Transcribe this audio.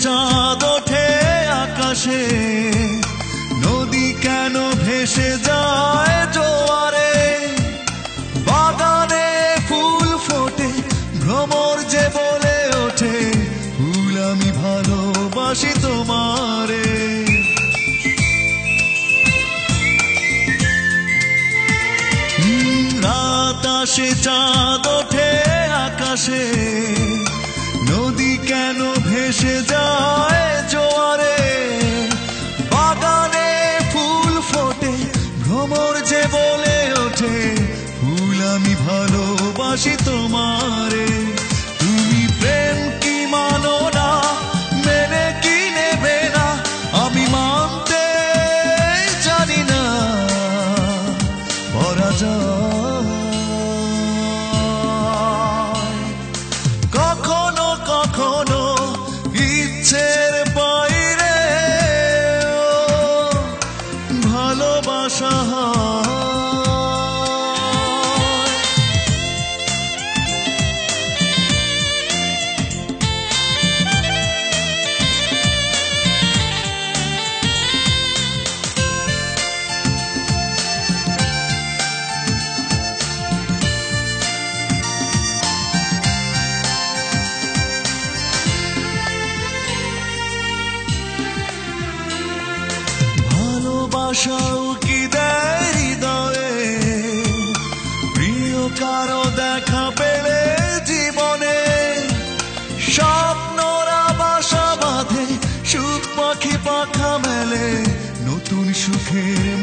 চাঁদ ওঠে আকাশে, নদী কেন ভেসে যায় জোয়ারে, বাগানে ফুল ফোটে ভ্রমর যে বলে ওঠে, ফুল আমি ভালোবাসি তোমারে। রাত আসে চাঁদ ওঠে আকাশে, নদী কেন ভেসে যায় জোয়ারে, বাগানে ফুল ফোটে ভ্রমর যে বলে ওঠে, ফুল আমি ভালোবাসি তোমারে। তুমি প্রেম কি মানো না, মেনে কি নেবে না, আমি মানতে জানি না পরাজয়। কখনো কখনো ইচ্ছের বাইরে ভালোবাসা হয়। ভালোবাসাও কি দেয় হৃদয়ে, প্রিয় কারো দেখা পেলে জীবনে, স্বপ্নরা বাসা বাঁধে, সুখ পাখি পাখা মেলে, নতুন সুখের